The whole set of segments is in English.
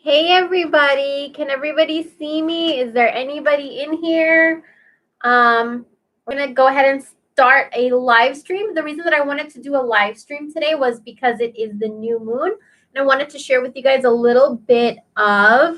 Hey everybody, can everybody see me? Is there anybody in here? We're gonna go ahead and start a live stream. The reason that I wanted to do a live stream today was because it is the new moon, and I wanted to share with you guys a little bit of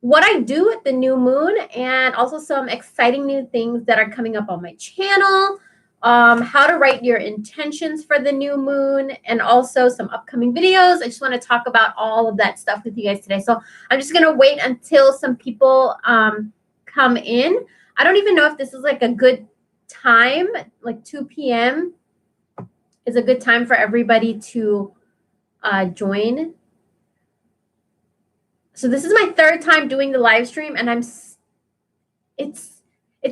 what I do at the new moon and also some exciting new things that are coming up on my channel. How to write your intentions for the new moon, and also some upcoming videos. I just want to talk about all of that stuff with you guys today. So I'm just going to wait until some people come in. I don't even know if this is like a good time, like 2 p.m. is a good time for everybody to join. So this is my third time doing the live stream, and it's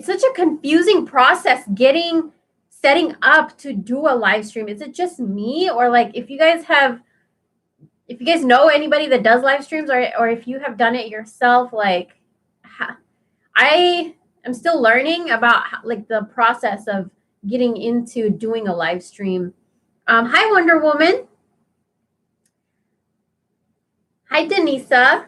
such a confusing process setting up to do a live stream. Is it just me, or like if you guys know anybody that does live streams, or if you have done it yourself, like I am still learning about like the process of getting into doing a live stream. Hi Wonder Woman. Hi Denisa.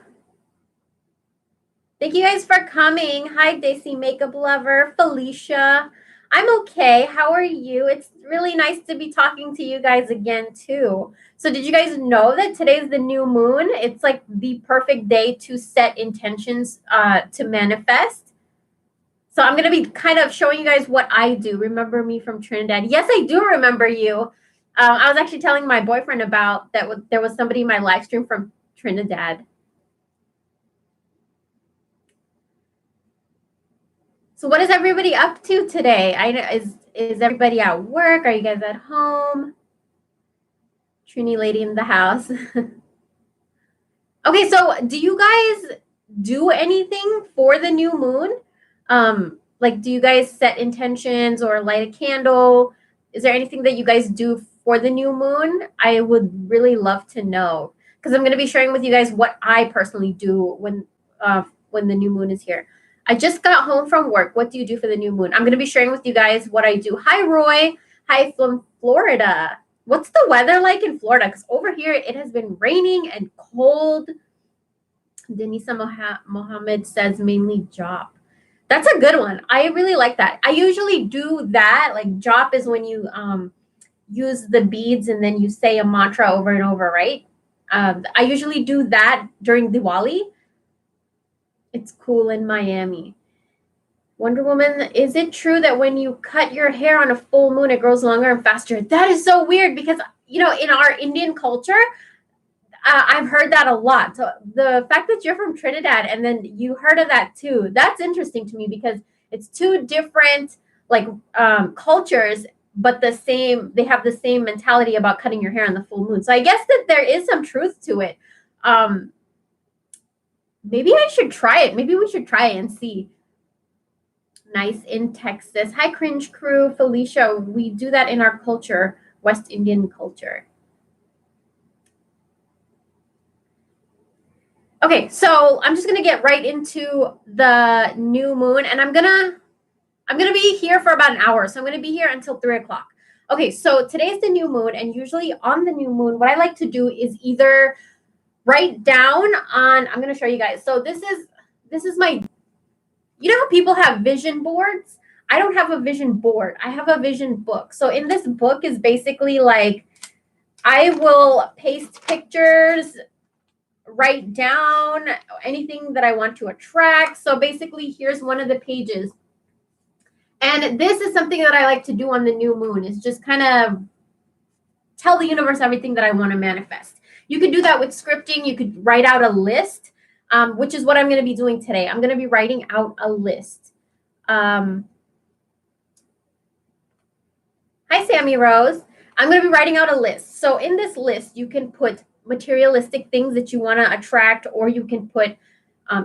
Thank you guys for coming. Hi Daisy Makeup Lover, Felicia. I'm okay. How are you? It's really nice to be talking to you guys again too. So did you guys know that today's the new moon? It's like the perfect day to set intentions to manifest. So I'm going to be kind of showing you guys what I do. Remember me from Trinidad? Yes, I do remember you. I was actually telling my boyfriend about that. There was somebody in my live stream from Trinidad. So what is everybody up to today? Is everybody at work? Are you guys at home? Trini lady in the house. Okay, so do you guys do anything for the new moon? Like, do you guys set intentions or light a candle? Is there anything that you guys do for the new moon? I would really love to know, because I'm going to be sharing with you guys what I personally do when the new moon is here. I just got home from work. What do you do for the new moon? I'm going to be sharing with you guys what I do. Hi, Roy. Hi, from Florida. What's the weather like in Florida? Because over here, it has been raining and cold. Denisa Mohammed says mainly jop. That's a good one. I really like that. I usually do that. Like jop is when you use the beads and then you say a mantra over and over, right? I usually do that during Diwali. It's cool in Miami. Wonder Woman, is it true that when you cut your hair on a full moon, it grows longer and faster? That is so weird because, in our Indian culture, I've heard that a lot. So the fact that you're from Trinidad and then you heard of that too, that's interesting to me because it's two different cultures, but they have the same mentality about cutting your hair on the full moon. So I guess that there is some truth to it. Maybe I should try it. Maybe we should try it and see. Nice in Texas. Hi, Cringe Crew, Felicia. We do that in our culture, West Indian culture. Okay, so I'm just gonna get right into the new moon, and I'm gonna be here for about an hour. So I'm gonna be here until 3 o'clock. Okay, so today's the new moon, and usually on the new moon, what I like to do is either write down on. I'm gonna show you guys. So this is my. You know how people have vision boards? I don't have a vision board. I have a vision book. So in this book is basically like I will paste pictures, write down anything that I want to attract. So basically, here's one of the pages. And this is something that I like to do on the new moon, is just kind of tell the universe everything that I want to manifest. You could do that with scripting. You could write out a list, which is what I'm going to be doing today. I'm going to be writing out a list. Hi, Sammy Rose. I'm going to be writing out a list. So in this list, you can put materialistic things that you want to attract, or you can put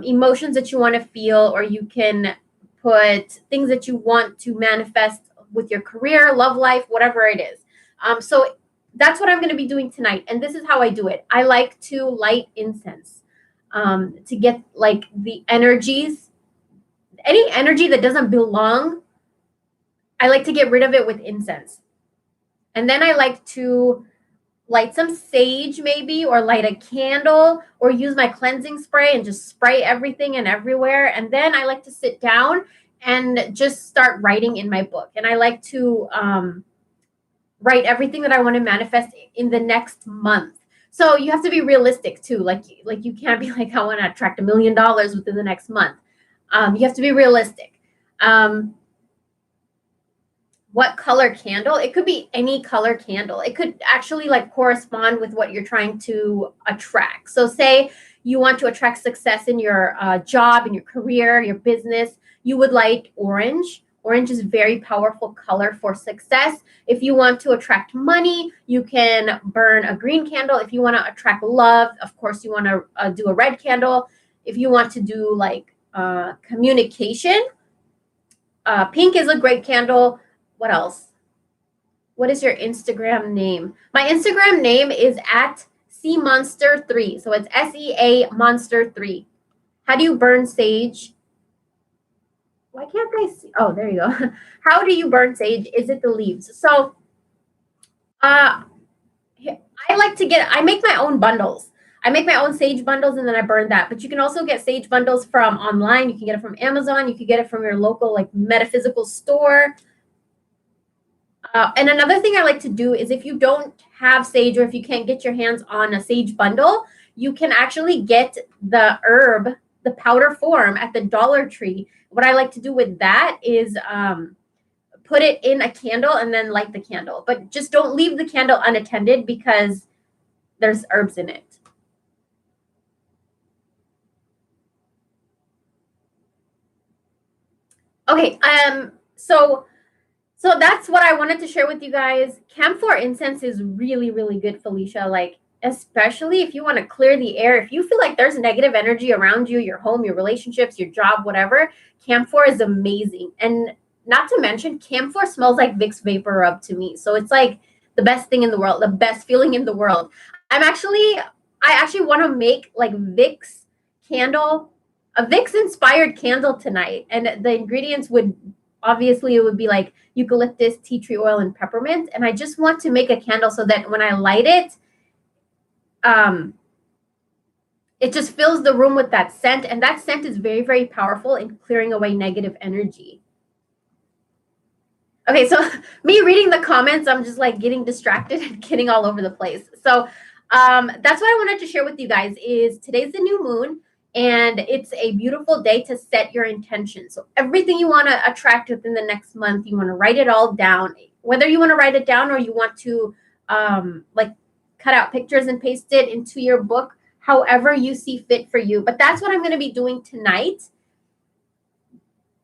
emotions that you want to feel, or you can put things that you want to manifest with your career, love life, whatever it is. So that's what I'm going to be doing tonight. And this is how I do it. I like to light incense to get like the energies, any energy that doesn't belong. I like to get rid of it with incense. And then I like to light some sage maybe, or light a candle, or use my cleansing spray and just spray everything and everywhere. And then I like to sit down and just start writing in my book. And I like to write everything that I want to manifest in the next month. So you have to be realistic too. Like you can't be like, I want to attract $1 million within the next month. You have to be realistic. What color candle? It could be any color candle. It could actually like correspond with what you're trying to attract. So say you want to attract success in your job, in your career, your business, you would light orange. Orange is a very powerful color for success. If you want to attract money, you can burn a green candle. If you want to attract love, of course, you want to do a red candle. If you want to do like communication, pink is a great candle. What else? What is your Instagram name? My Instagram name is at @cmonster3. So it's SEA Monster3. How do you burn sage? Why can't I see? Oh, there you go. How do you burn sage? Is it the leaves? So I make my own bundles. I make my own sage bundles and then I burn that. But you can also get sage bundles from online. You can get it from Amazon. You can get it from your local like metaphysical store. And another thing I like to do is if you don't have sage or if you can't get your hands on a sage bundle, you can actually get the herb, the powder form at the Dollar Tree. What I like to do with that is put it in a candle and then light the candle. But just don't leave the candle unattended because there's herbs in it. Okay, so that's what I wanted to share with you guys. Camphor incense is really, really good, Felicia. Like, especially if you want to clear the air. If you feel like there's negative energy around you, your home, your relationships, your job, whatever, camphor is amazing. And not to mention, camphor smells like Vicks Vapor Rub to me. So it's like the best thing in the world, the best feeling in the world. I actually want to make like Vicks candle, a Vicks inspired candle tonight. And the ingredients would obviously it would be like eucalyptus, tea tree oil, and peppermint. And I just want to make a candle so that when I light it, it just fills the room with that scent. And that scent is very, very powerful in clearing away negative energy. Okay, so me reading the comments, I'm just like getting distracted and getting all over the place. So that's what I wanted to share with you guys is today's the new moon. And it's a beautiful day to set your intention. So everything you want to attract within the next month, you want to write it all down. Whether you want to write it down or you want to like cut out pictures and paste it into your book, however you see fit for you. But that's what I'm going to be doing tonight.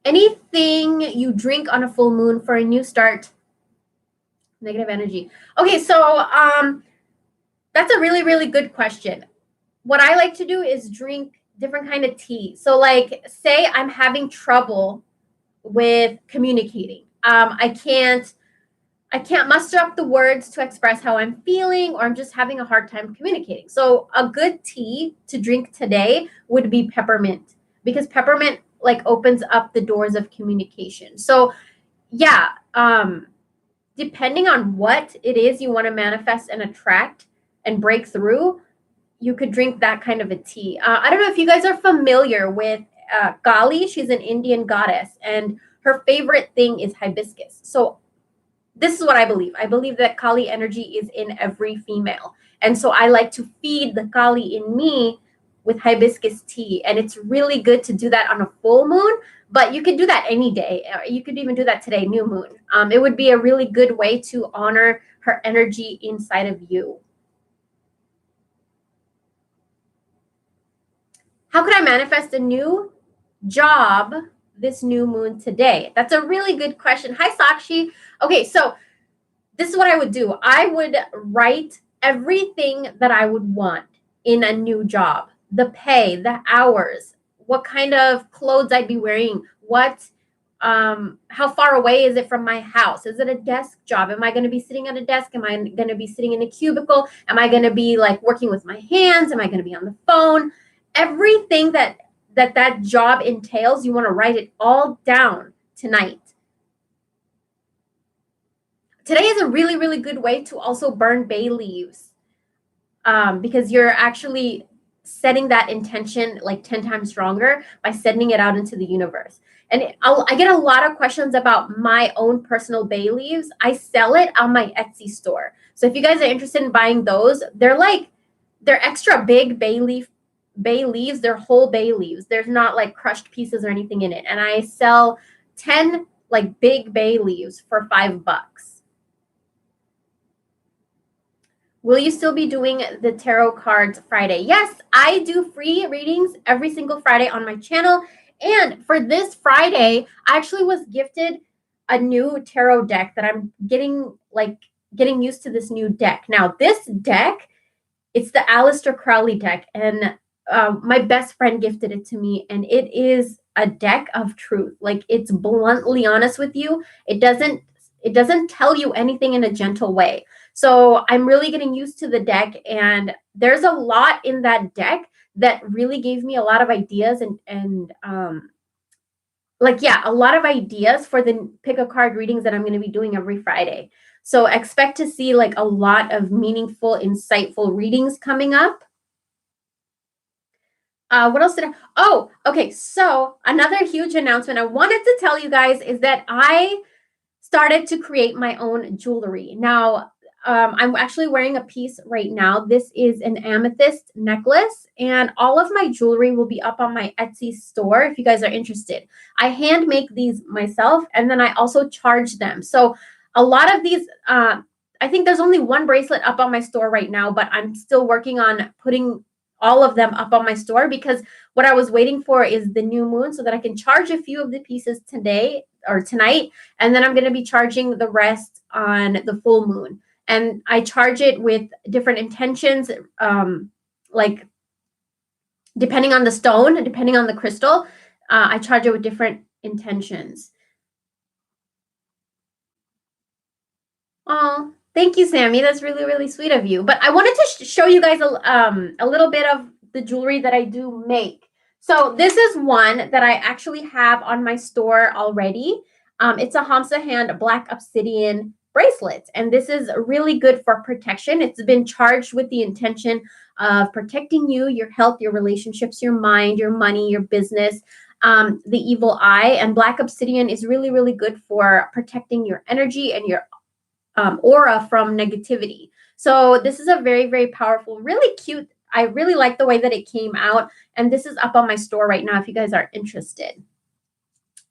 Anything you drink on a full moon for a new start, negative energy. Okay, so that's a really, really good question. What I like to do is drink different kind of tea. So like say I'm having trouble with communicating. I can't muster up the words to express how I'm feeling, or I'm just having a hard time communicating. So a good tea to drink today would be peppermint, because peppermint like opens up the doors of communication. So yeah, depending on what it is you want to manifest and attract and break through, you could drink that kind of a tea. I don't know if you guys are familiar with Kali. She's an Indian goddess, and her favorite thing is hibiscus. So this is what I believe. I believe that Kali energy is in every female. And so I like to feed the Kali in me with hibiscus tea. And it's really good to do that on a full moon, but you could do that any day. You could even do that today, new moon. It would be a really good way to honor her energy inside of you. How could I manifest a new job this new moon today? That's a really good question. Hi, Sakshi. Okay, so this is what I would do. I would write everything that I would want in a new job. The pay, the hours, what kind of clothes I'd be wearing, how far away is it from my house? Is it a desk job? Am I going to be sitting at a desk? Am I going to be sitting in a cubicle? Am I going to be like working with my hands? Am I going to be on the phone? Everything that job entails, you want to write it all down tonight. Today is a really, really good way to also burn bay leaves. because you're actually setting that intention like 10 times stronger by sending it out into the universe. And I get a lot of questions about my own personal bay leaves. I sell it on my Etsy store. So if you guys are interested in buying those, they're extra big bay leaves. They're whole bay leaves. There's not like crushed pieces or anything in it. And I sell 10 like big bay leaves for $5. Will you still be doing the tarot cards Friday? Yes, I do free readings every single Friday on my channel. And for this Friday, I actually was gifted a new tarot deck that I'm getting used to this new deck. Now, this deck, it's the Aleister Crowley deck, and my best friend gifted it to me, and it is a deck of truth. Like, it's bluntly honest with you. It doesn't tell you anything in a gentle way. So I'm really getting used to the deck, and there's a lot in that deck that really gave me a lot of ideas and a lot of ideas for the pick a card readings that I'm going to be doing every Friday. So expect to see like a lot of meaningful, insightful readings coming up. What else did I? Oh, okay. So another huge announcement I wanted to tell you guys is that I started to create my own jewelry. Now, I'm actually wearing a piece right now. This is an amethyst necklace, and all of my jewelry will be up on my Etsy store if you guys are interested. I hand make these myself, and then I also charge them. So a lot of these, I think there's only one bracelet up on my store right now, but I'm still working on putting all of them up on my store because what I was waiting for is the new moon so that I can charge a few of the pieces today or tonight, and then I'm going to be charging the rest on the full moon. And I charge it with different intentions, like depending on the stone, depending on the crystal, I charge it with different intentions. Oh, thank you, Sammy. That's really, really sweet of you. But I wanted to show you guys a little bit of the jewelry that I do make. So this is one that I actually have on my store already. It's a Hamsa hand black obsidian bracelet. And this is really good for protection. It's been charged with the intention of protecting you, your health, your relationships, your mind, your money, your business, the evil eye. And black obsidian is really, really good for protecting your energy and your aura from negativity. So this is a very, very powerful, really cute. I really like the way that it came out. And this is up on my store right now if you guys are interested.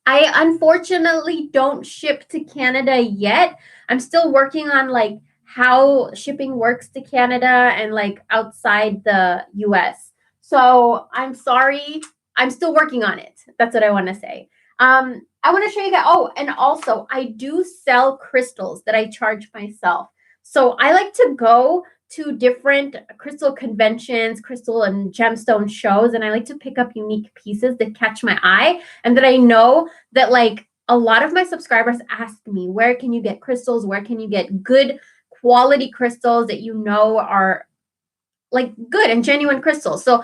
I unfortunately don't ship to Canada yet. I'm still working on like how shipping works to Canada and like outside the US. So I'm sorry. I'm still working on it. That's what I want to say. I want to show you guys. Oh, and also I do sell crystals that I charge myself. So I like to go to different crystal conventions, crystal and gemstone shows, and I like to pick up unique pieces that catch my eye and that I know that like a lot of my subscribers ask me, where can you get crystals? Where can you get good quality crystals that you know are like good and genuine crystals? So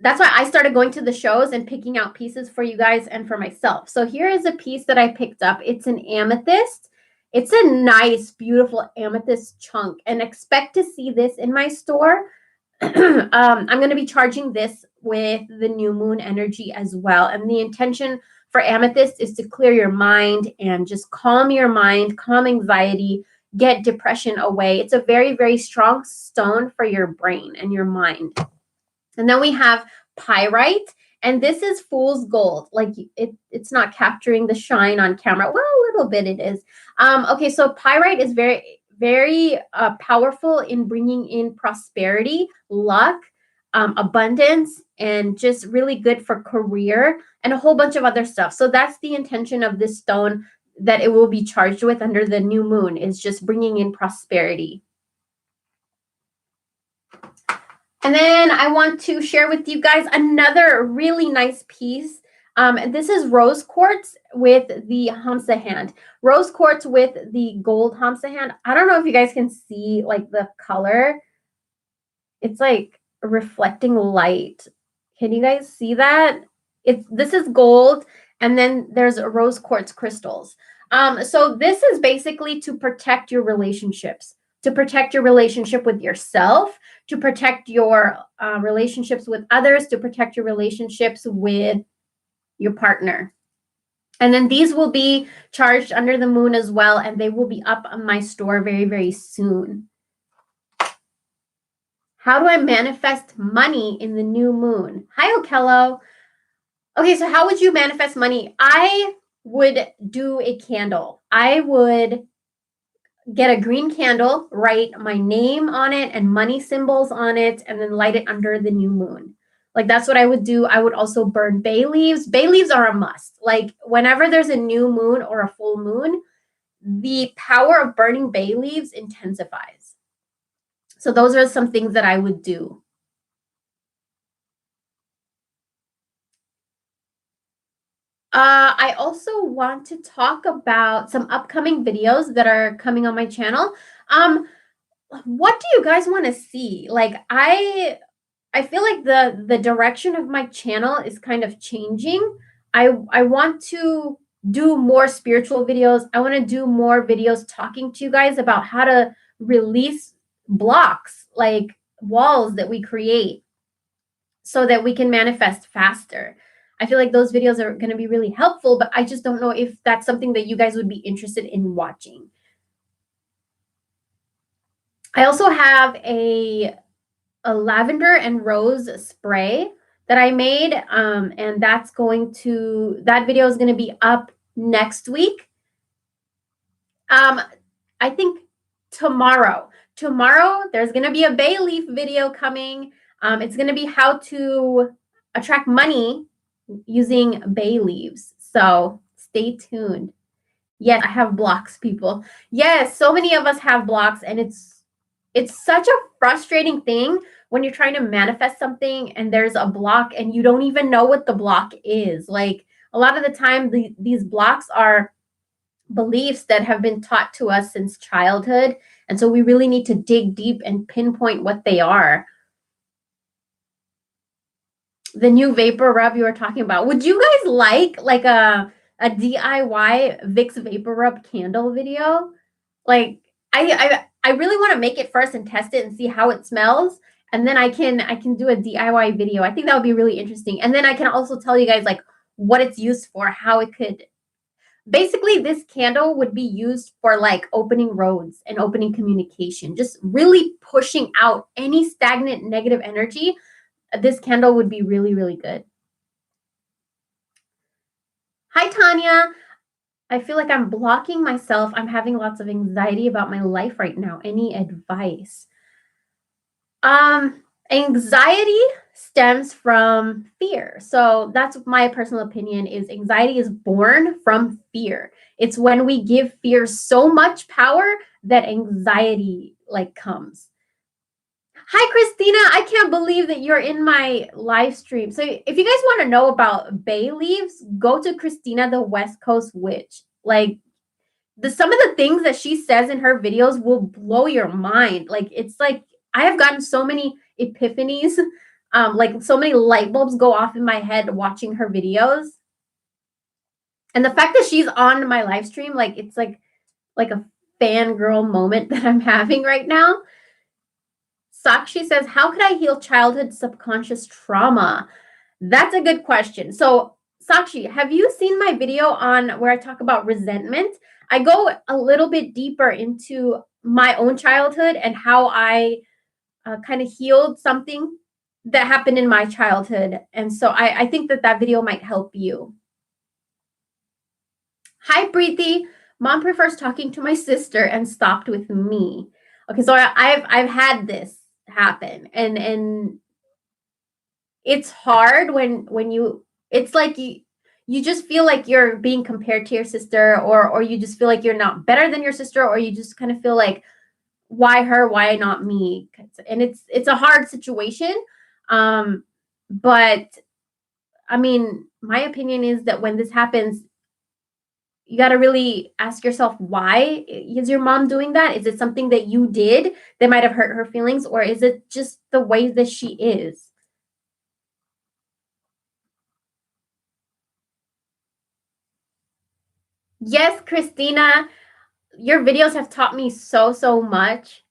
that's why I started going to the shows and picking out pieces for you guys and for myself. So here is a piece that I picked up. It's an amethyst. It's a nice, beautiful amethyst chunk, and expect to see this in my store. I'm going to be charging this with the new moon energy as well. And the intention for amethyst is to clear your mind and just calm your mind, calm anxiety, get depression away. It's a very, very strong stone for your brain and your mind. And then we have pyrite, and this is fool's gold. Like it's not capturing the shine on camera. Well, a little bit it is. Okay, so pyrite is very, very powerful in bringing in prosperity, luck, abundance, and just really good for career and a whole bunch of other stuff. So that's the intention of this stone that it will be charged with under the new moon, is just bringing in prosperity. And then I want to share with you guys another really nice piece. This is rose quartz with the Hamsa hand. Rose quartz with the gold Hamsa hand. I don't know if you guys can see like the color. It's like reflecting light. Can you guys see that? This is gold, and then there's rose quartz crystals. So this is basically to protect your relationships to protect your relationship with yourself, to protect your relationships with others, to protect your relationships with your partner. And then these will be charged under the moon as well, and they will be up on my store very, very soon. How do I manifest money in the new moon? Hi, Okello. Okay, so how would you manifest money? I would do a candle. I would get a green candle, write my name on it and money symbols on it, and then light it under the new moon. Like, that's what I would do. I would also burn bay leaves. Bay leaves are a must. Like, whenever there's a new moon or a full moon, the power of burning bay leaves intensifies. So those are some things that I would do. I also want to talk about some upcoming videos that are coming on my channel. What do you guys want to see? Like, I feel like the direction of my channel is kind of changing. I want to do more spiritual videos. I want to do more videos talking to you guys about how to release blocks, like walls that we create, so that we can manifest faster. I feel like those videos are going to be really helpful, but I just don't know if that's something that you guys would be interested in watching. I also have a lavender and rose spray that I made, and that video is going to be up next week. I think tomorrow there's going to be a bay leaf video coming. It's going to be how to attract money using bay leaves. So stay tuned. Yes, I have blocks, people. Yes, so many of us have blocks, and it's such a frustrating thing when you're trying to manifest something and there's a block and you don't even know what the block is. Like, a lot of the time, these blocks are beliefs that have been taught to us since childhood. And so we really need to dig deep and pinpoint what they are. The new vapor rub you were talking about. Would you guys like a DIY Vicks vapor rub candle video? Like, I really want to make it first and test it and see how it smells, and then I can do a DIY video. I think that would be really interesting. And then I can also tell you guys like what it's used for, how it could. Basically, this candle would be used for like opening roads and opening communication, just really pushing out any stagnant negative energy. This candle would be really, really good. Hi, Tanya. I feel like I'm blocking myself. I'm having lots of anxiety about my life right now. Any advice? Anxiety stems from fear. So that's my personal opinion, is anxiety is born from fear. It's when we give fear so much power that anxiety like comes. Hi, Christina. I can't believe that you're in my live stream. So if you guys want to know about bay leaves, go to Christina the West Coast Witch. Like, some of the things that she says in her videos will blow your mind. Like, it's like I have gotten so many epiphanies, like so many light bulbs go off in my head watching her videos. And the fact that she's on my live stream, like, it's like a fangirl moment that I'm having right now. Sakshi says, how could I heal childhood subconscious trauma? That's a good question. So, Sakshi, have you seen my video on where I talk about resentment? I go a little bit deeper into my own childhood and how I kind of healed something that happened in my childhood. And so I think that video might help you. Hi, Preeti. Mom prefers talking to my sister and stopped with me. Okay, so I've had this happen, and it's hard when you, it's like you just feel like you're being compared to your sister, or you just feel like you're not better than your sister, or you just kind of feel like, why her, why not me? And it's a hard situation. But I mean, my opinion is that when this happens, you got to really ask yourself, why is your mom doing that? Is it something that you did that might have hurt her feelings, or is it just the way that she is? Yes, Christina, your videos have taught me so much.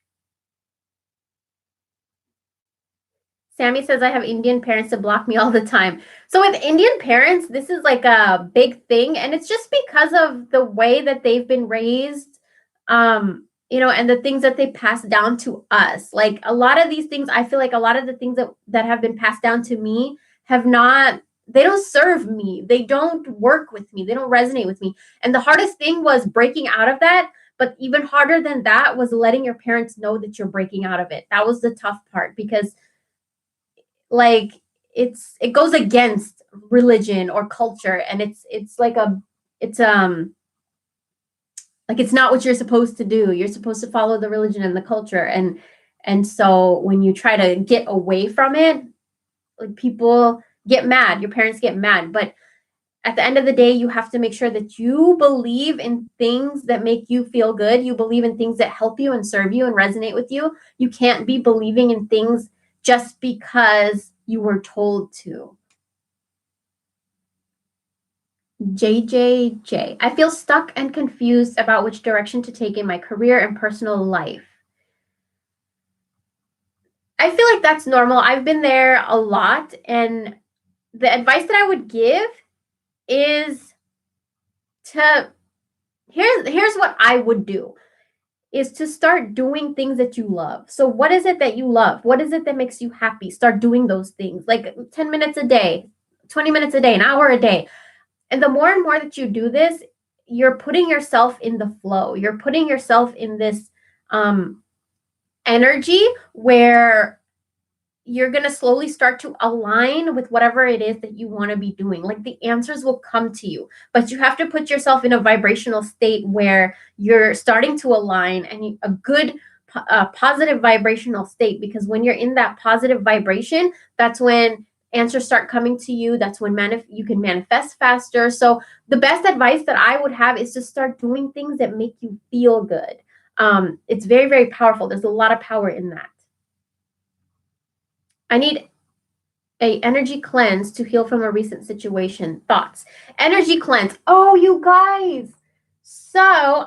Sammy says I have Indian parents that block me all the time. So with Indian parents, this is like a big thing, and it's just because of the way that they've been raised, and the things that they pass down to us. Like a lot of these things, I feel like a lot of the things that have been passed down to me have not. They don't serve me. They don't work with me. They don't resonate with me. And the hardest thing was breaking out of that. But even harder than that was letting your parents know that you're breaking out of it. That was the tough part because like it goes against religion or culture, and it's like it's not what you're supposed to do. You're supposed to follow the religion and the culture, and so when you try to get away from it, like people get mad, your parents get mad, but at the end of the day, you have to make sure that you believe in things that make you feel good. You believe in things that help you and serve you and resonate with you. You can't be believing in things just because you were told to. JJJ. I feel stuck and confused about which direction to take in my career and personal life. I feel like that's normal. I've been there a lot. And the advice that I would give is to here's what I would do is to start doing things that you love. So what is it that you love? What is it that makes you happy? Start doing those things, like 10 minutes a day, 20 minutes a day, an hour a day. And the more and more that you do this, you're putting yourself in the flow. You're putting yourself in this energy where you're going to slowly start to align with whatever it is that you want to be doing. Like the answers will come to you, but you have to put yourself in a vibrational state where you're starting to align and a good positive vibrational state, because when you're in that positive vibration, that's when answers start coming to you. That's when you can manifest faster. So the best advice that I would have is to start doing things that make you feel good. It's very, very powerful. There's a lot of power in that. I need a energy cleanse to heal from a recent situation. Thoughts. Energy cleanse. Oh, you guys. So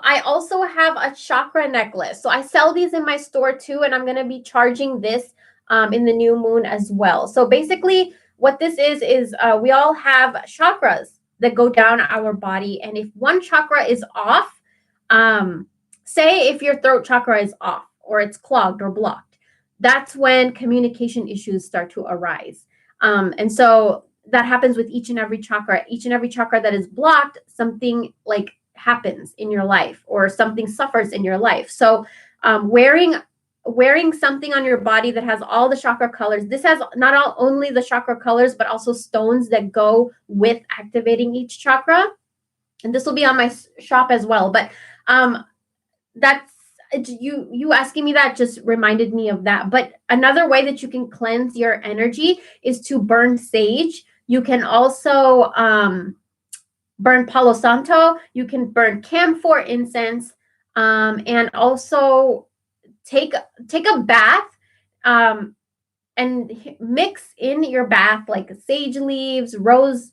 I also have a chakra necklace. So I sell these in my store too, and I'm going to be charging this in the new moon as well. So basically what this is we all have chakras that go down our body. And if one chakra is off, say if your throat chakra is off or it's clogged or blocked, that's when communication issues start to arise. And so that happens with each and every chakra. Each and every chakra that is blocked, something like happens in your life or something suffers in your life. So wearing something on your body that has all the chakra colors. This has not only the chakra colors, but also stones that go with activating each chakra. And this will be on my shop as well. But that's you asking me that just reminded me of that. But another way that you can cleanse your energy is to burn sage. You can also burn Palo Santo. You can burn camphor incense, and also take a bath and mix in your bath like sage leaves, rose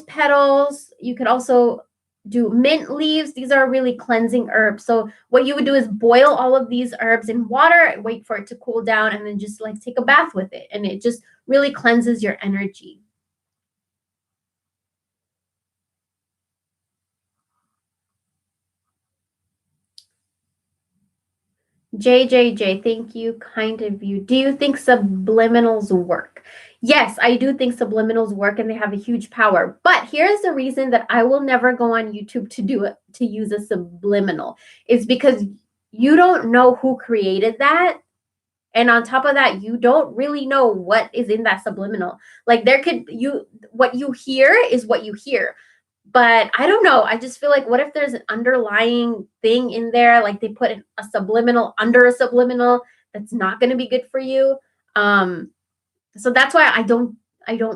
petals. You could also do mint leaves. These are really cleansing herbs. So what you would do is boil all of these herbs in water and wait for it to cool down, and then just like take a bath with it. And it just really cleanses your energy. JJJ, thank you. Kind of you. Do you think subliminals work? Yes, I do think subliminals work, and they have a huge power. But here's the reason that I will never go on YouTube to use a subliminal. Is because you don't know who created that. And on top of that, you don't really know what is in that subliminal. Like what you hear is what you hear. But I don't know. I just feel like, what if there's an underlying thing in there? Like they put a subliminal under a subliminal that's not going to be good for you. So that's why I don't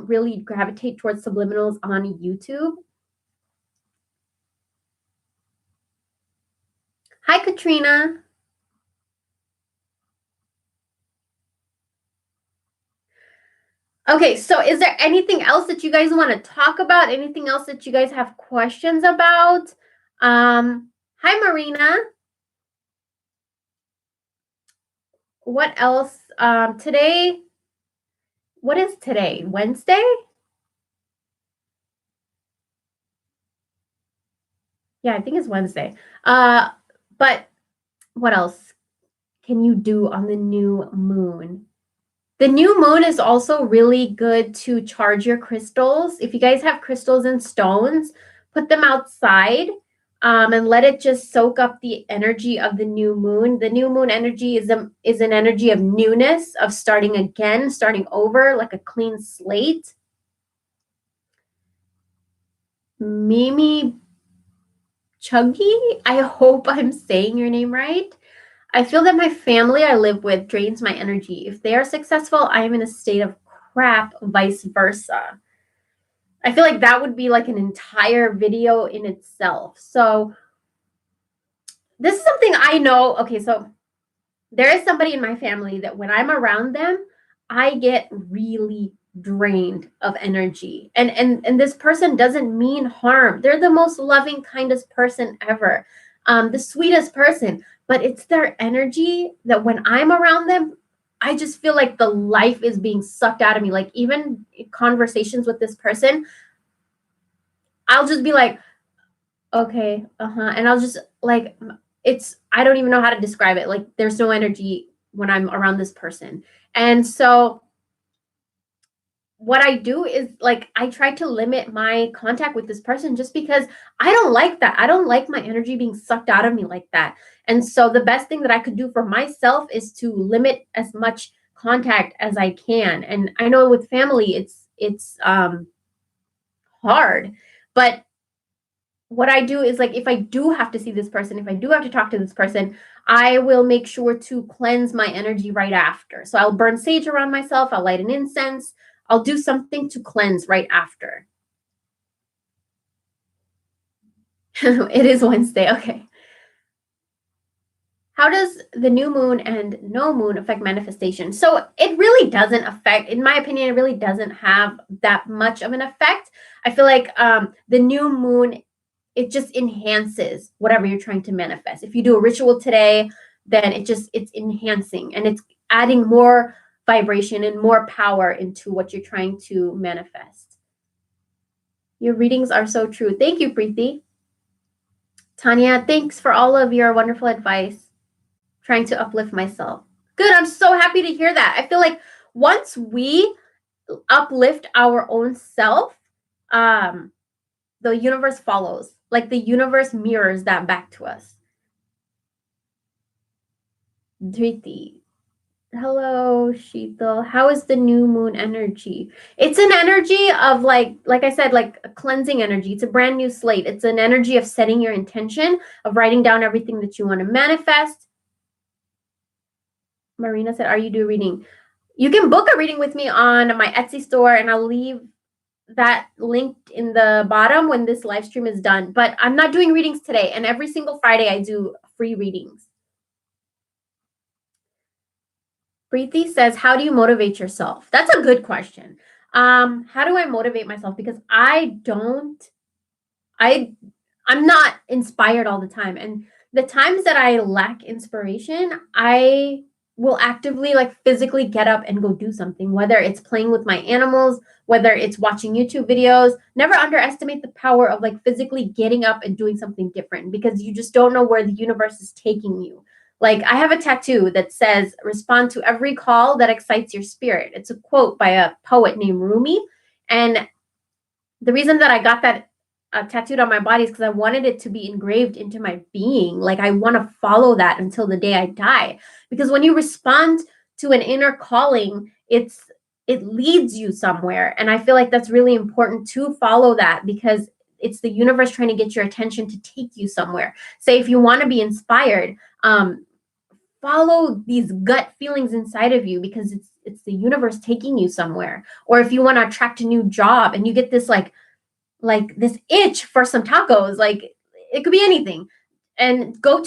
really gravitate towards subliminals on YouTube. Hi, Katrina. Okay, so is there anything else that you guys want to talk about? Anything else that you guys have questions about? Hi, Marina. What else? Today, what is today? Wednesday? Yeah, I think it's Wednesday. But what else can you do on the new moon? The new moon is also really good to charge your crystals. If you guys have crystals and stones, put them outside and let it just soak up the energy of the new moon. The new moon energy is an energy of newness, of starting again, starting over, like a clean slate. Mimi Chuggy, I hope I'm saying your name right. I feel that my family I live with drains my energy. If they are successful, I am in a state of crap, vice versa. I feel like that would be like an entire video in itself. So, this is something I know. Okay, so there is somebody in my family that when I'm around them, I get really drained of energy. And this person doesn't mean harm. They're the most loving, kindest person ever. The sweetest person, but it's their energy that when I'm around them, I just feel like the life is being sucked out of me. Like even conversations with this person, I'll just be like, okay, and I'll just like I don't even know how to describe it. Like there's no energy when I'm around this person. And so what I do is like I try to limit my contact with this person just because I don't like that. I don't like my energy being sucked out of me like that. And so the best thing that I could do for myself is to limit as much contact as I can. And I know with family it's hard, but what I do is like if I do have to see this person, if I do have to talk to this person, I will make sure to cleanse my energy right after. So I'll burn sage around myself, I'll light an incense, I'll do something to cleanse right after. It is Wednesday. Okay. How does the new moon and no moon affect manifestation? So it really doesn't affect, in my opinion, it really doesn't have that much of an effect. I feel like the new moon, it just enhances whatever you're trying to manifest. If you do a ritual today, then it's enhancing and it's adding more vibration and more power into what you're trying to manifest. Your readings are so true. Thank you, Preeti. Tanya, thanks for all of your wonderful advice. Trying to uplift myself. Good. I'm so happy to hear that. I feel like once we uplift our own self, the universe follows. Like the universe mirrors that back to us. Driti. Hello, Sheetal. How is the new moon energy? It's an energy of like I said, like a cleansing energy. It's a brand new slate. It's an energy of setting your intention, of writing down everything that you want to manifest. Marina said, are you doing reading? You can book a reading with me on my Etsy store, and I'll leave that linked in the bottom when this live stream is done. But I'm not doing readings today, and every single Friday I do free readings. Preeti says, how do you motivate yourself? That's a good question. How do I motivate myself? Because I'm not inspired all the time. And the times that I lack inspiration, I will actively like physically get up and go do something, whether it's playing with my animals, whether it's watching YouTube videos. Never underestimate the power of like physically getting up and doing something different, because you just don't know where the universe is taking you. Like I have a tattoo that says, respond to every call that excites your spirit. It's a quote by a poet named Rumi. And the reason that I got that tattooed on my body is because I wanted it to be engraved into my being. Like I want to follow that until the day I die. Because when you respond to an inner calling, it leads you somewhere. And I feel like that's really important to follow that, because it's the universe trying to get your attention to take you somewhere. Say if you want to be inspired, follow these gut feelings inside of you, because it's the universe taking you somewhere. Or if you want to attract a new job and you get this like this itch for some tacos, like it could be anything, and go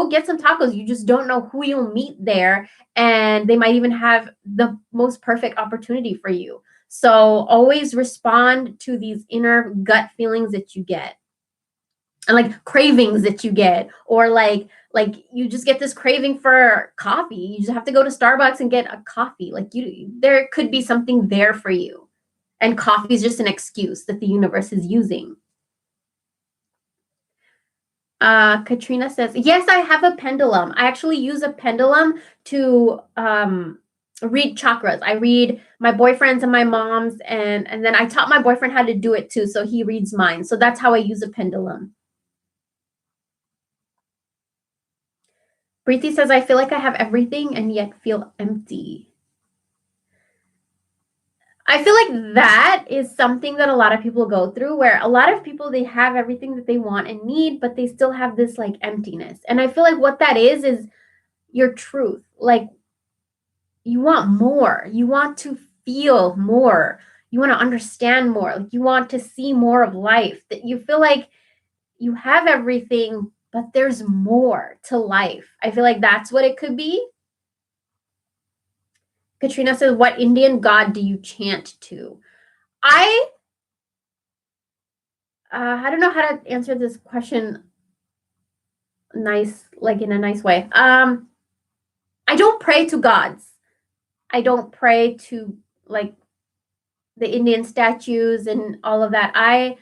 get some tacos. You just don't know who you'll meet there, and they might even have the most perfect opportunity for you. So always respond to these inner gut feelings that you get. and like cravings that you get, or like you just get this craving for coffee. You just have to go to Starbucks and get a coffee. Like there could be something there for you. And coffee is just an excuse that the universe is using. Katrina says, yes, I have a pendulum. I actually use a pendulum to read chakras. I read my boyfriend's and my mom's, and then I taught my boyfriend how to do it too, so he reads mine. So that's how I use a pendulum. Preeti says, I feel like I have everything and yet feel empty. I feel like that is something that a lot of people go through, where a lot of people, they have everything that they want and need, but they still have this like emptiness. And I feel like what that is your truth. Like you want more. You want to feel more. You want to understand more. Like you want to see more of life. That you feel like you have everything, but there's more to life. I feel like that's what it could be. Katrina says, what Indian god do you chant to? I don't know how to answer this question like in a nice way. I don't pray to gods. I don't pray to like the Indian statues and all of that.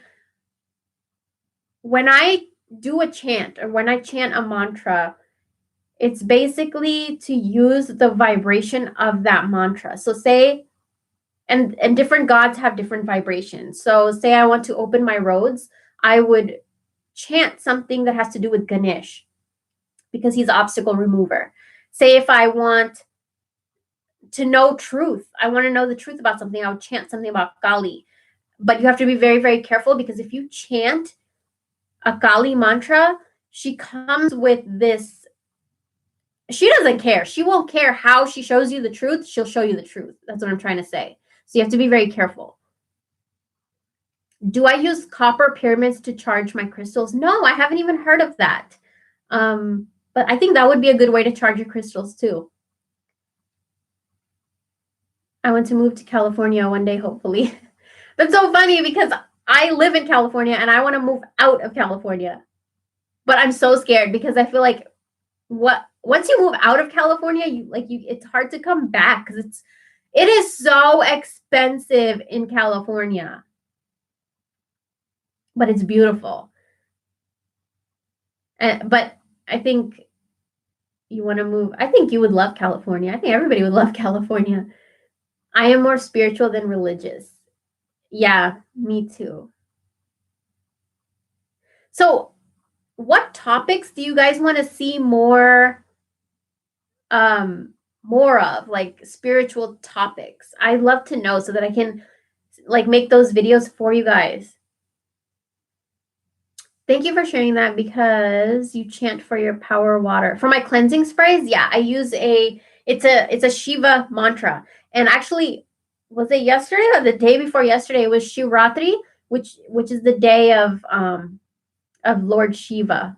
When I do a chant, or when I chant a mantra, it's basically to use the vibration of that mantra. So say, and different gods have different vibrations. So say I want to open my roads, I would chant something that has to do with Ganesh, because he's the obstacle remover. Say if I want to know truth, I want to know the truth about something, I would chant something about Kali. But you have to be very, very careful, because if you chant a Kali mantra, she comes with this. She doesn't care. She won't care how she shows you the truth. She'll show you the truth. That's what I'm trying to say. So you have to be very careful. Do I use copper pyramids to charge my crystals? No, I haven't even heard of that. But I think that would be a good way to charge your crystals too. I want to move to California one day, hopefully. That's so funny, because I live in California and I want to move out of California. But I'm so scared, because I feel like once you move out of California, it's hard to come back, because it is so expensive in California. But it's beautiful. But I think you want to move. I think you would love California. I think everybody would love California. I am more spiritual than religious. Yeah, me too. So, what topics do you guys want to see more of, like spiritual topics? I'd love to know, so that I can like make those videos for you guys. Thank you for sharing that, because you chant for your power water. For my cleansing sprays, yeah, I use it's a Shiva mantra. And actually, was it yesterday or the day before yesterday? It was Shivratri, which is the day of Lord Shiva.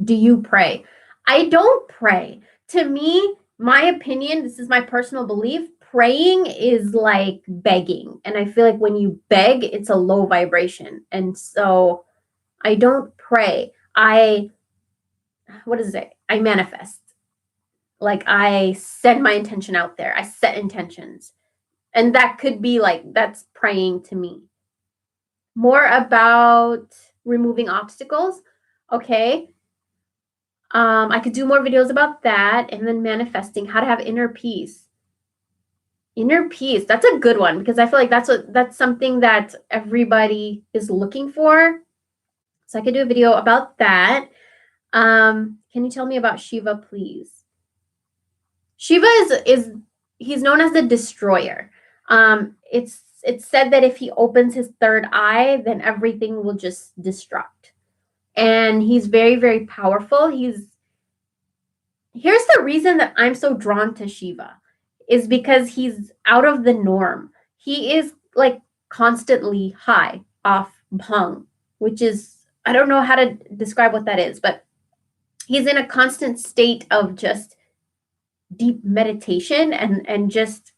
Do you pray? I don't pray. To me, my opinion, this is my personal belief, praying is like begging. And I feel like when you beg, it's a low vibration. And so I don't pray. What is it? I manifest. Like I send my intention out there. I set intentions. And that could be like, that's praying to me. More about removing obstacles. Okay. I could do more videos about that, and then manifesting, how to have inner peace. Inner peace, that's a good one, because I feel like that's something that everybody is looking for. So I could do a video about that. Can you tell me about Shiva, please? Shiva is he's known as the destroyer. It's said that if he opens his third eye, then everything will just destruct. And he's very, very powerful. Here's the reason that I'm so drawn to Shiva, is because he's out of the norm. He is like constantly high off bhang, which is, I don't know how to describe what that is, but he's in a constant state of just deep meditation and just,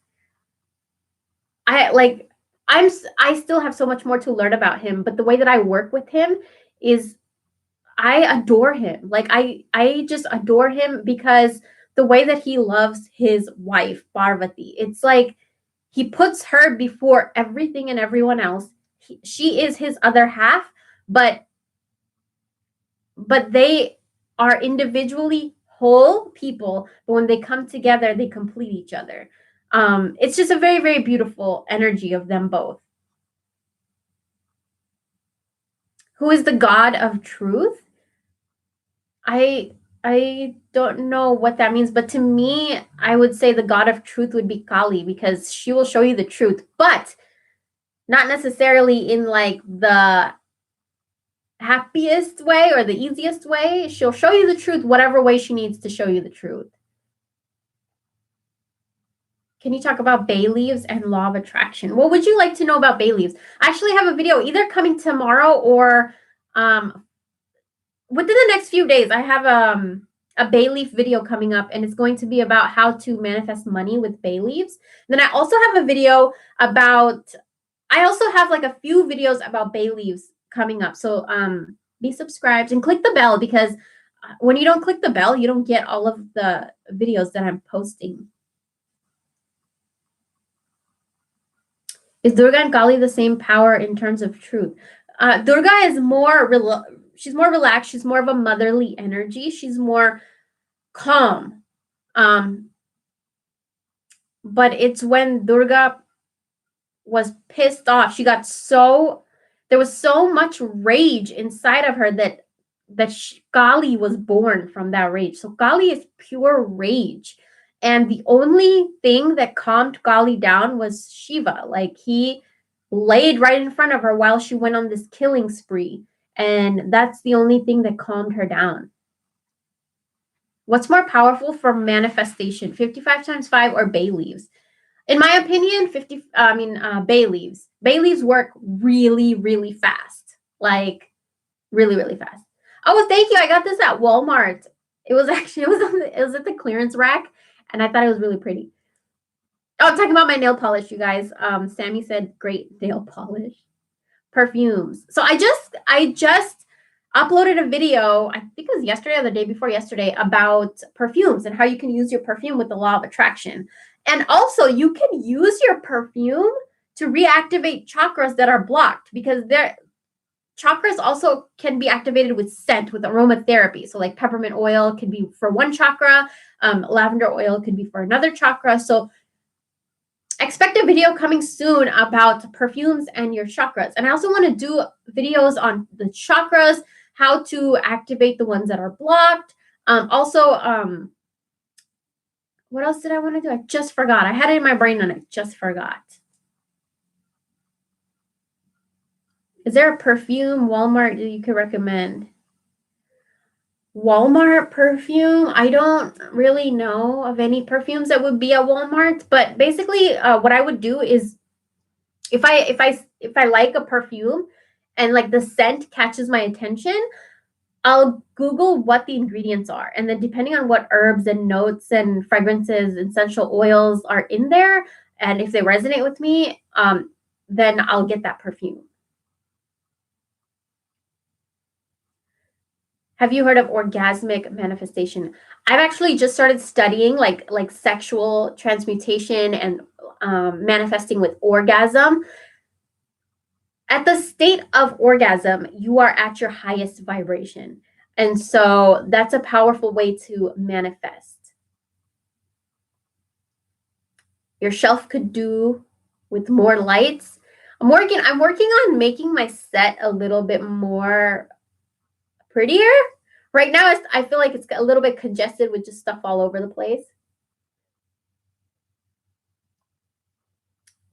I still have so much more to learn about him, but the way that I work with him is I adore him. Like I just adore him because the way that he loves his wife, Parvati. It's like he puts her before everything and everyone else. She is his other half, but they are individually whole people, but when they come together, they complete each other. It's just a very, very beautiful energy of them both. Who is the god of truth? I don't know what that means, but to me, I would say the god of truth would be Kali because she will show you the truth, but not necessarily in like the happiest way or the easiest way. She'll show you the truth whatever way she needs to show you the truth. Can you talk about bay leaves and law of attraction? What would you like to know about bay leaves? I actually have a video either coming tomorrow or within the next few days. I have a bay leaf video coming up, and it's going to be about how to manifest money with bay leaves. Then I also have a video about, I also have like a few videos about bay leaves coming up. So be subscribed and click the bell, because when you don't click the bell, you don't get all of the videos that I'm posting. Is Durga and Kali the same power in terms of truth? Durga is more, she's more relaxed. She's more of a motherly energy. She's more calm. But it's when Durga was pissed off, she got so, there was so much rage inside of her that Kali was born from that rage. So Kali is pure rage. And the only thing that calmed Kali down was Shiva. Like he laid right in front of her while she went on this killing spree. And that's the only thing that calmed her down. What's more powerful for manifestation, 55 times 5 or bay leaves? In my opinion, bay leaves. Bay leaves work really, really fast. Like really, really fast. Oh, thank you. I got this at Walmart. It was actually, it was at the clearance rack, and I thought it was really pretty. Oh, I'm talking about my nail polish, you guys. Sammy said great nail polish. Perfumes. So I just uploaded a video, I think it was yesterday or the day before yesterday, about perfumes and how you can use your perfume with the law of attraction. And also you can use your perfume to reactivate chakras that are blocked, because chakras also can be activated with scent, with aromatherapy. So like peppermint oil can be for one chakra, lavender oil could be for another chakra. So expect a video coming soon about perfumes and your chakras. And I also want to do videos on the chakras, how to activate the ones that are blocked. What else did I want to do? I just forgot. I had it in my brain and I just forgot. Is there a perfume Walmart that you could recommend? Walmart perfume? I don't really know of any perfumes that would be at Walmart, but basically what I would do is if I like a perfume and like the scent catches my attention, I'll Google what the ingredients are. And then depending on what herbs and notes and fragrances, essential oils are in there, and if they resonate with me, then I'll get that perfume. Have you heard of orgasmic manifestation? I've actually just started studying like sexual transmutation and manifesting with orgasm. At the state of orgasm, you are at your highest vibration. And so that's a powerful way to manifest. Your shelf could do with more lights. I'm working on making my set a little bit more prettier. Right now, I feel like it's a little bit congested with just stuff all over the place.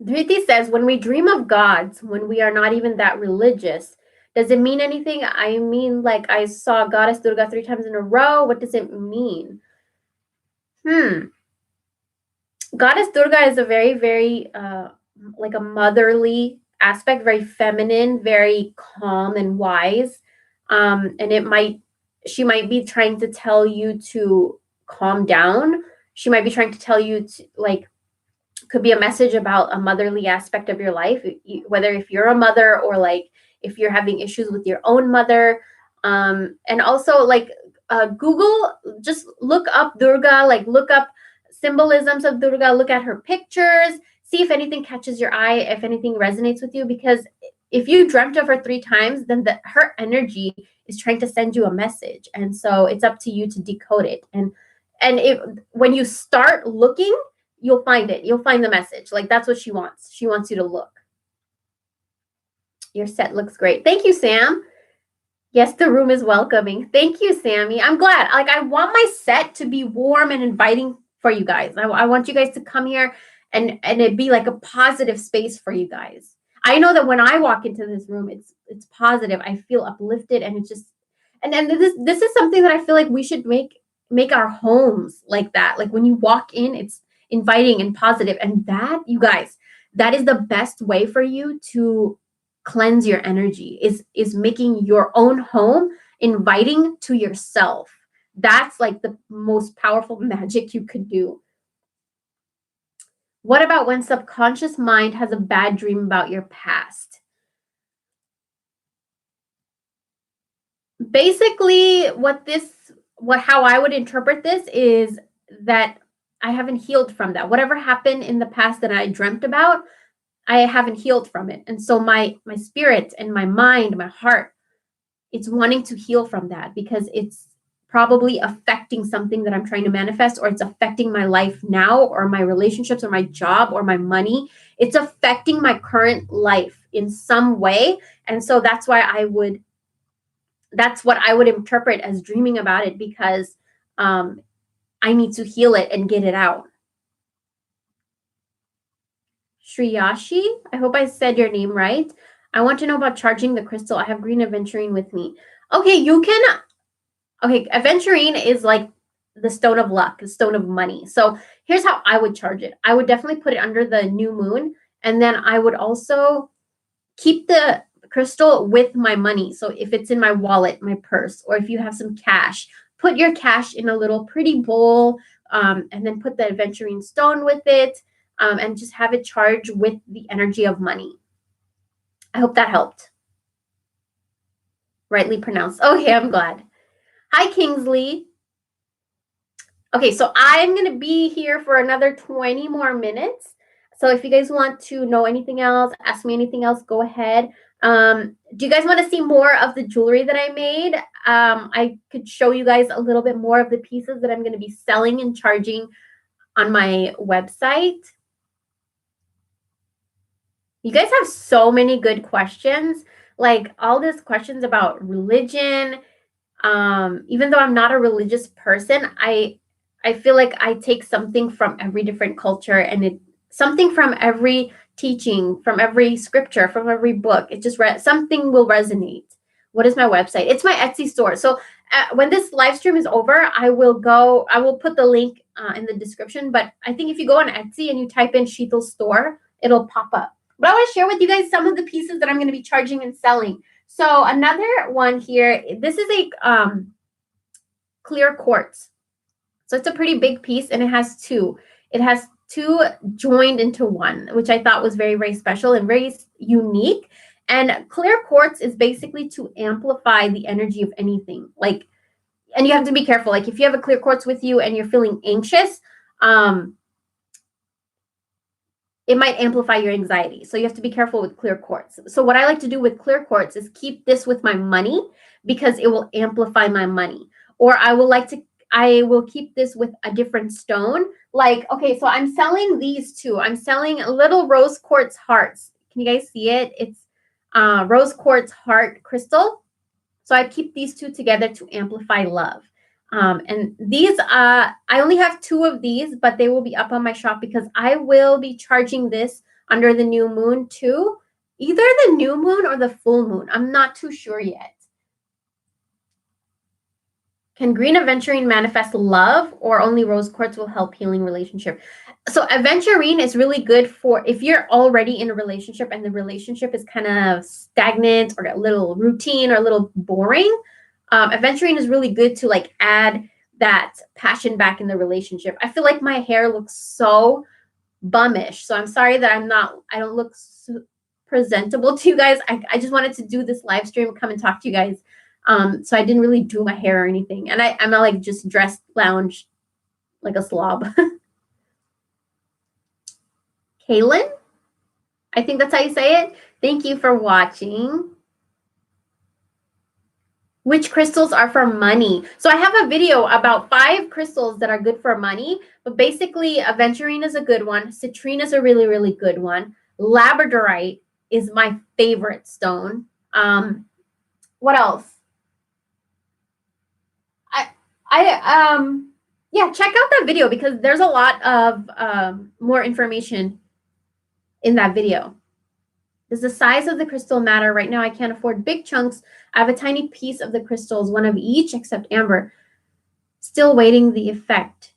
Dhriti says, when we dream of gods, when we are not even that religious, does it mean anything? I mean, like I saw Goddess Durga 3 times in a row. What does it mean? Goddess Durga is a very, very like a motherly aspect, very feminine, very calm and wise. And she might be trying to tell you to calm down. She might be trying to tell you to like Could be a message about a motherly aspect of your life, whether if you're a mother or like if you're having issues with your own mother. And also like Google, just look up Durga, like look up symbolisms of Durga, look at her pictures, see if anything catches your eye, if anything resonates with you, because if you dreamt of her 3 times, then her energy is trying to send you a message. And so it's up to you to decode it. And if when you start looking, you'll find it. You'll find the message. Like that's what she wants. She wants you to look. Your set looks great. Thank you, Sam. Yes, the room is welcoming. Thank you, Sammy. I'm glad. Like I want my set to be warm and inviting for you guys. I want you guys to come here and it be like a positive space for you guys. I know that when I walk into this room, it's positive. I feel uplifted, and it's just and this is something that I feel like we should make our homes like that. Like when you walk in, it's inviting and positive, and that, you guys, that is the best way for you to cleanse your energy, is making your own home inviting to yourself. That's like the most powerful magic you could do. What about when subconscious mind has a bad dream about your past? Basically, how I would interpret this is that I haven't healed from that. Whatever happened in the past that I dreamt about, I haven't healed from it. And so my spirit and my mind, my heart, it's wanting to heal from that, because it's probably affecting something that I'm trying to manifest, or it's affecting my life now, or my relationships, or my job, or my money. It's affecting my current life in some way. And so that's what I would interpret as dreaming about it, because I need to heal it and get it out. Shriyashi, I hope I said your name right. I want to know about charging the crystal. I have green aventurine with me. Okay, aventurine is like the stone of luck, the stone of money. So here's how I would charge it. I would definitely put it under the new moon, and then I would also keep the crystal with my money. So if it's in my wallet, my purse, or if you have some cash, put your cash in a little pretty bowl, and then put the aventurine stone with it, and just have it charged with the energy of money. I hope that helped. Rightly pronounced. Okay, I'm glad. Hi, Kingsley. Okay, so I'm going to be here for another 20 more minutes. So if you guys want to know anything else, ask me anything else, go ahead. Do you guys want to see more of the jewelry that I made? I could show you guys a little bit more of the pieces that I'm going to be selling and charging on my website. You guys have so many good questions, like all these questions about religion. Even though I'm not a religious person, I feel like I take something from every different culture, and something from every teaching, from every scripture, from every book. It just something will resonate. What is my website? It's my Etsy store. So when this live stream is over, I will put the link in the description. But I think if you go on Etsy and you type in Sheetal store, it'll pop up. But I want to share with you guys some of the pieces that I'm going to be charging and selling. So another one here, this is a clear quartz. So it's a pretty big piece, and it has two. It has two joined into one, which I thought was very, very special and very unique. And clear quartz is basically to amplify the energy of anything. Like, and you have to be careful. Like if you have a clear quartz with you and you're feeling anxious, it might amplify your anxiety. So you have to be careful with clear quartz. So what I like to do with clear quartz is keep this with my money, because it will amplify my money. Or I will keep this with a different stone. Like, okay, so I'm selling these two. I'm selling little rose quartz hearts. Can you guys see it? It's rose quartz heart crystal. So I keep these two together to amplify love. And these, I only have 2 of these, but they will be up on my shop, because I will be charging this under the new moon too. Either the new moon or the full moon. I'm not too sure yet. Can green aventurine manifest love, or only rose quartz will help healing relationship? So aventurine is really good for if you're already in a relationship and the relationship is kind of stagnant or a little routine or a little boring. Aventurine is really good to like add that passion back in the relationship. I feel like my hair looks so bummish. So I'm sorry that I don't look presentable to you guys. I just wanted to do this live stream, come and talk to you guys. So I didn't really do my hair or anything. And I'm not like just dressed lounge like a slob. Kaylin, I think that's how you say it. Thank you for watching. Which crystals are for money? So I have a video about 5 crystals that are good for money, but basically aventurine is a good one. Citrine is a really, really good one. Labradorite is my favorite stone. What else? Yeah, check out that video because there's a lot of more information in that video. Does the size of the crystal matter? Right now, I can't afford big chunks. I have a tiny piece of the crystals, one of each except amber. Still waiting the effect.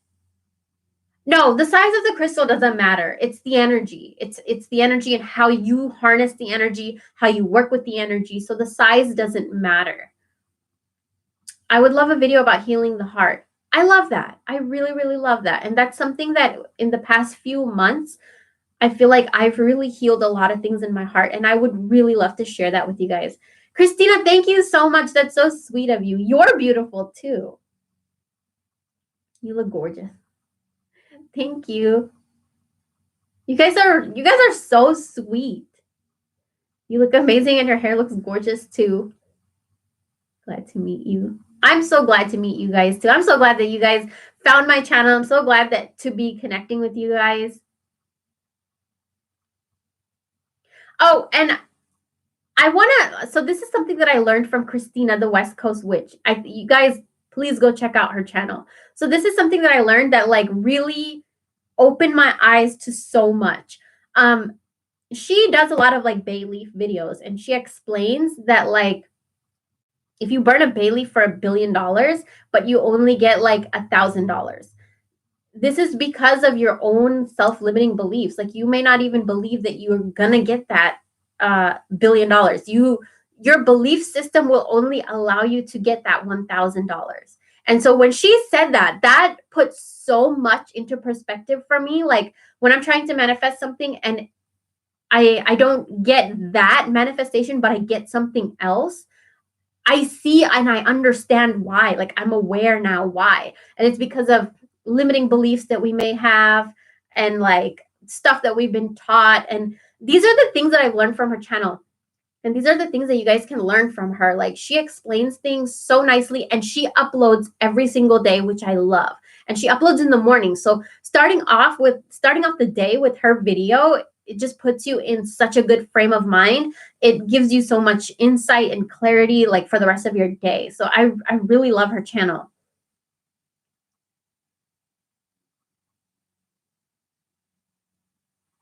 No, the size of the crystal doesn't matter. It's the energy. It's the energy and how you harness the energy, how you work with the energy. So the size doesn't matter. I would love a video about healing the heart. I love that. I really, really love that. And that's something that in the past few months, I feel like I've really healed a lot of things in my heart. And I would really love to share that with you guys. Christina, thank you so much. That's so sweet of you. You're beautiful too. You look gorgeous. Thank you. You guys are so sweet. You look amazing and your hair looks gorgeous too. Glad to meet you. I'm so glad to meet you guys too. I'm so glad that you guys found my channel. I'm so glad that to be connecting with you guys. Oh, and I want to, so this is something that I learned from Christina, the West Coast Witch. You guys, please go check out her channel. So this is something that I learned that like really opened my eyes to so much. She does a lot of like bay leaf videos and she explains that like, if you burn a bay leaf for $1 billion, but you only get like $1,000, this is because of your own self-limiting beliefs. Like you may not even believe that you're gonna get that $1 billion. Your belief system will only allow you to get that $1,000. And so when she said that, that puts so much into perspective for me. Like when I'm trying to manifest something and I don't get that manifestation, but I get something else, I see and I understand why. Like I'm aware now why. And it's because of limiting beliefs that we may have and like stuff that we've been taught. And these are the things that I've learned from her channel. And these are the things that you guys can learn from her. Like she explains things so nicely and she uploads every single day, which I love. And she uploads in the morning. So starting off the day with her video, it just puts you in such a good frame of mind. It gives you so much insight and clarity like for the rest of your day. So I really love her channel.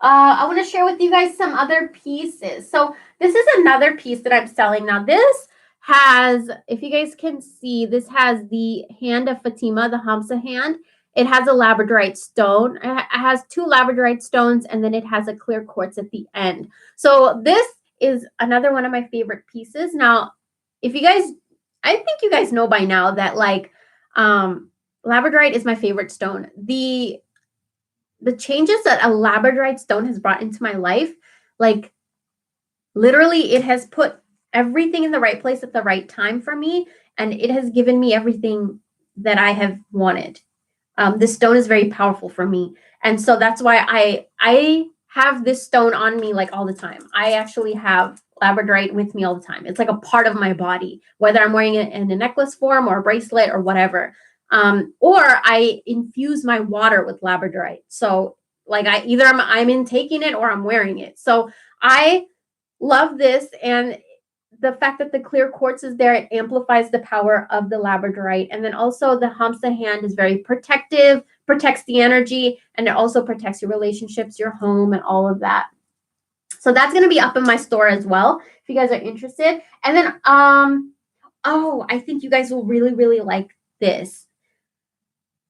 I want to share with you guys some other pieces. So this is another piece that I'm selling now. This has, if you guys can see, this has the hand of Fatima, the Hamsa hand. It has a labradorite stone. It has 2 labradorite stones, and then it has a clear quartz at the end. So this is another one of my favorite pieces. Now, if you guys, I think you guys know by now that like labradorite is my favorite stone. The changes that a labradorite stone has brought into my life, like literally it has put everything in the right place at the right time for me, and it has given me everything that I have wanted. This stone is very powerful for me, and so that's why I have this stone on me like all the time. I actually have labradorite with me all the time. It's like a part of my body, whether I'm wearing it in a necklace form or a bracelet or whatever. Or I infuse my water with labradorite. So like I'm intaking it or I'm wearing it. So I love this. And the fact that the clear quartz is there, it amplifies the power of the labradorite. And then also the Hamsa hand is very protective, protects the energy, and it also protects your relationships, your home, and all of that. So that's going to be up in my store as well, if you guys are interested. And then, oh, I think you guys will really, really like this.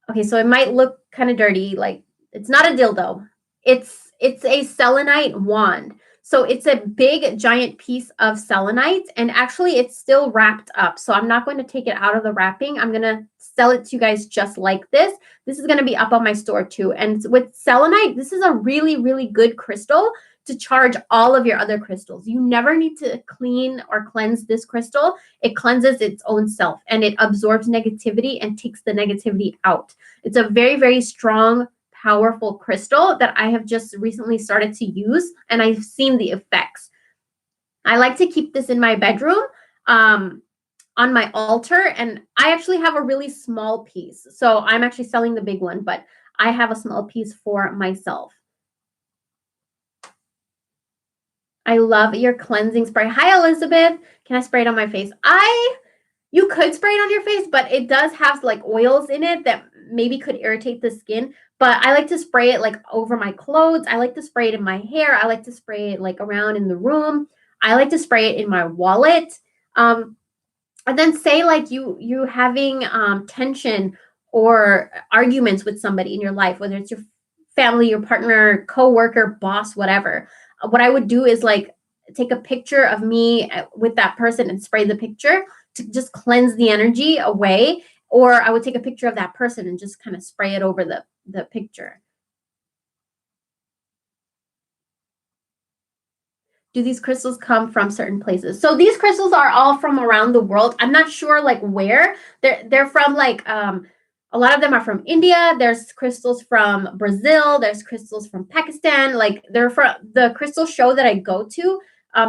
Okay, so it might look kind of dirty. Like it's not a dildo. It's a selenite wand. So it's a big giant piece of selenite, and actually it's still wrapped up. So I'm not going to take it out of the wrapping. I'm going to sell it to you guys just like this. This is going to be up on my store too. And with selenite, this is a really, really good crystal to charge all of your other crystals. You never need to clean or cleanse this crystal. It cleanses its own self and it absorbs negativity and takes the negativity out. It's a very, very strong, powerful crystal that I have just recently started to use, and I've seen the effects. I like to keep this in my bedroom on my altar, and I actually have a really small piece. So I'm actually selling the big one, but I have a small piece for myself. I love your cleansing spray. Hi, Elizabeth. Can I spray it on my face? You could spray it on your face, but it does have like oils in it that maybe could irritate the skin. But I like to spray it like over my clothes. I like to spray it in my hair. I like to spray it like around in the room. I like to spray it in my wallet. And then say like you having tension or arguments with somebody in your life, whether it's your family, your partner, coworker, boss, whatever. What I would do is like take a picture of me with that person and spray the picture to just cleanse the energy away. Or I would take a picture of that person and just kind of spray it over the picture. Do these crystals come from certain places? So these crystals are all from around the world. I'm not sure like where. They're from like a lot of them are from India. There's crystals from Brazil. There's crystals from Pakistan. Like they're from the crystal show that I go to.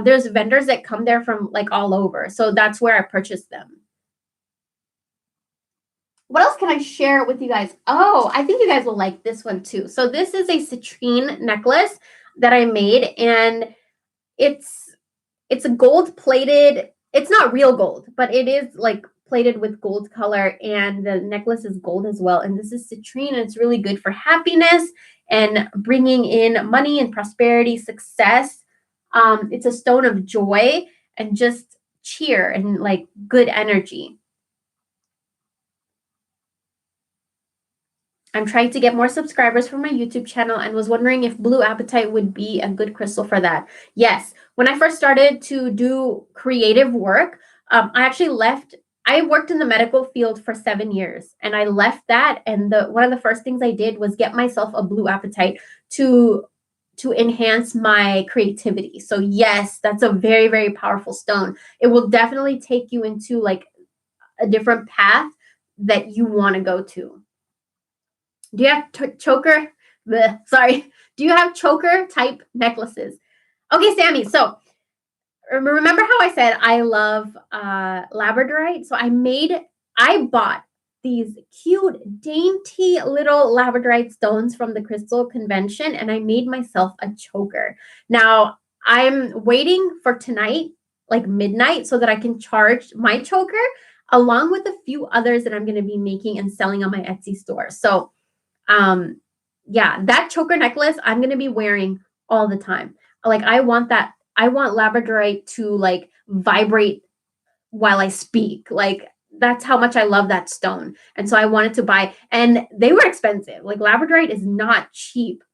There's vendors that come there from like all over. So that's where I purchase them. What else can I share with you guys? Oh, I think you guys will like this one too. So this is a citrine necklace that I made, and it's a gold plated. It's not real gold, but it is like plated with gold color, and the necklace is gold as well. And this is citrine, and it's really good for happiness and bringing in money and prosperity, success. It's a stone of joy and just cheer and like good energy. I'm trying to get more subscribers for my YouTube channel and was wondering if blue apatite would be a good crystal for that. Yes. When I first started to do creative work, I worked in the medical field for 7 years, and I left that. And one of the first things I did was get myself a blue apatite to enhance my creativity. So yes, that's a very, very powerful stone. It will definitely take you into like a different path that you want to go to. Do you have choker? Sorry. Do you have choker type necklaces? Okay, Sammy. So remember how I said I love labradorite? So I bought these cute, dainty little labradorite stones from the crystal convention, and I made myself a choker. Now I'm waiting for tonight, like midnight, so that I can charge my choker along with a few others that I'm going to be making and selling on my Etsy store. So yeah, that choker necklace I'm going to be wearing all the time. Like I want labradorite to like vibrate while I speak. Like that's how much I love that stone. And so I wanted to buy, and they were expensive. Like labradorite is not cheap,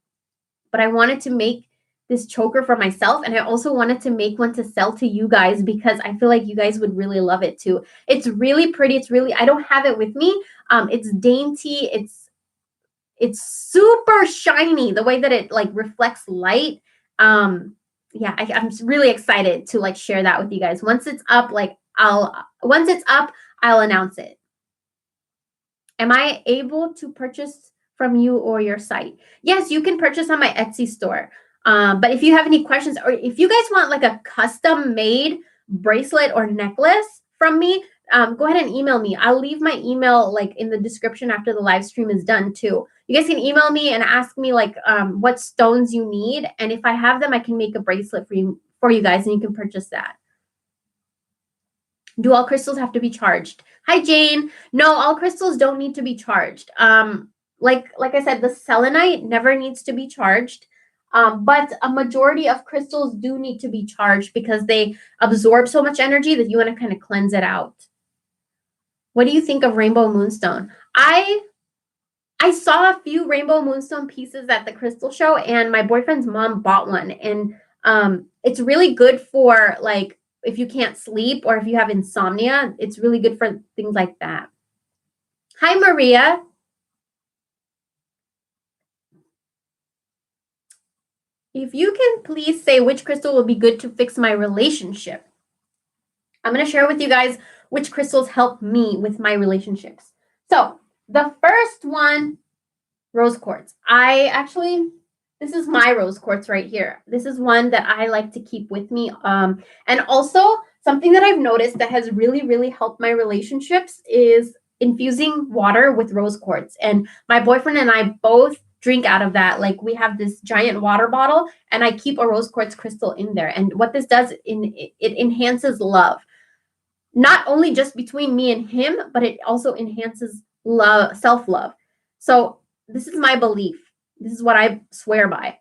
but I wanted to make this choker for myself, and I also wanted to make one to sell to you guys because I feel like you guys would really love it too. It's really pretty. I don't have it with me. It's dainty. It's super shiny, the way that it like reflects light. Yeah, I'm really excited to like share that with you guys. Once it's up, I'll announce it. Am I able to purchase from you or your site? Yes, you can purchase on my Etsy store. But if you have any questions, or if you guys want like a custom made bracelet or necklace from me, go ahead and email me. I'll leave my email like in the description after the live stream is done too. You guys can email me and ask me like what stones you need, and if I have them, I can make a bracelet for you guys, and you can purchase that. Do all crystals have to be charged? Hi, Jane. No, all crystals don't need to be charged. Like I said, the selenite never needs to be charged. But a majority of crystals do need to be charged because they absorb so much energy that you want to kind of cleanse it out. What do you think of rainbow moonstone? I saw a few rainbow moonstone pieces at the crystal show, and my boyfriend's mom bought one, and It's really good for like if you can't sleep or if you have insomnia, it's really good for things like that. Hi, Maria. If you can please say which crystal will be good to fix my relationship. I'm going to share with you guys which crystals help me with my relationships. So the first one, rose quartz. This is my rose quartz right here. This is one that I like to keep with me. And also something that I've noticed that has really, really helped my relationships is infusing water with rose quartz. And my boyfriend and I both drink out of that. Like we have this giant water bottle and I keep a rose quartz crystal in there. And what this does, it enhances love. Not only just between me and him, but it also enhances love, self-love. So this is my belief. This is what I swear by.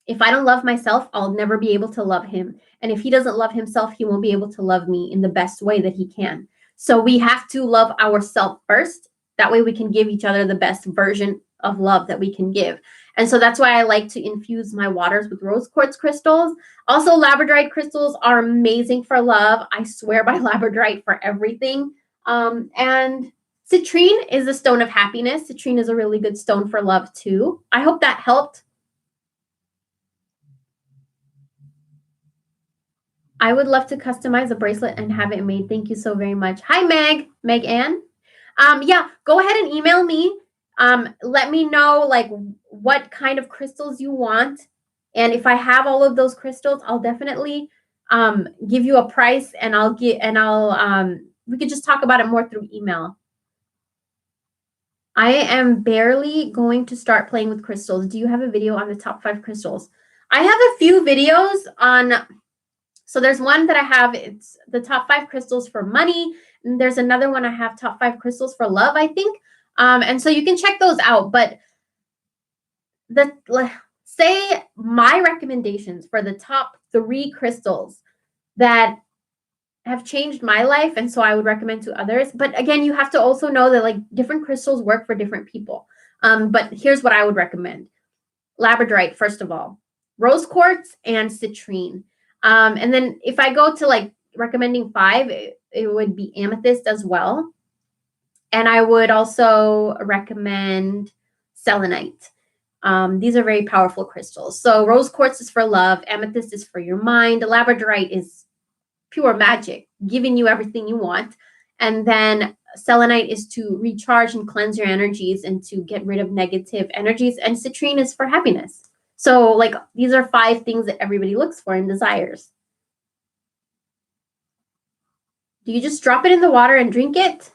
If I don't love myself, I'll never be able to love him. And if he doesn't love himself, he won't be able to love me in the best way that he can. So we have to love ourselves first. That way we can give each other the best version of love that we can give. And so that's why I like to infuse my waters with rose quartz crystals. Also, labradorite crystals are amazing for love. I swear by labradorite for everything. And citrine is a stone of happiness. Citrine is a really good stone for love too. I hope that helped. I would love to customize a bracelet and have it made. Thank you so very much. Hi, Meg Ann. Yeah, go ahead and email me. Let me know like what kind of crystals you want. And if I have all of those crystals, I'll definitely give you a price and we could just talk about it more through email. I am barely going to start playing with crystals. Do you have a video on the top 5 crystals? I have a few videos on, so there's one that I have, it's the top 5 crystals for money. And there's another one I have, top 5 crystals for love, I think. And so you can check those out. But say my recommendations for the top 3 crystals that have changed my life, and so I would recommend to others. But again, you have to also know that like different crystals work for different people. But here's what I would recommend. Labradorite, first of all, rose quartz and citrine. And then if I go to like recommending 5, it would be amethyst as well. And I would also recommend selenite. These are very powerful crystals. So rose quartz is for love. Amethyst is for your mind. Labradorite is pure magic, giving you everything you want. And then selenite is to recharge and cleanse your energies and to get rid of negative energies. And citrine is for happiness. So like these are 5 things that everybody looks for and desires. Do you just drop it in the water and drink it?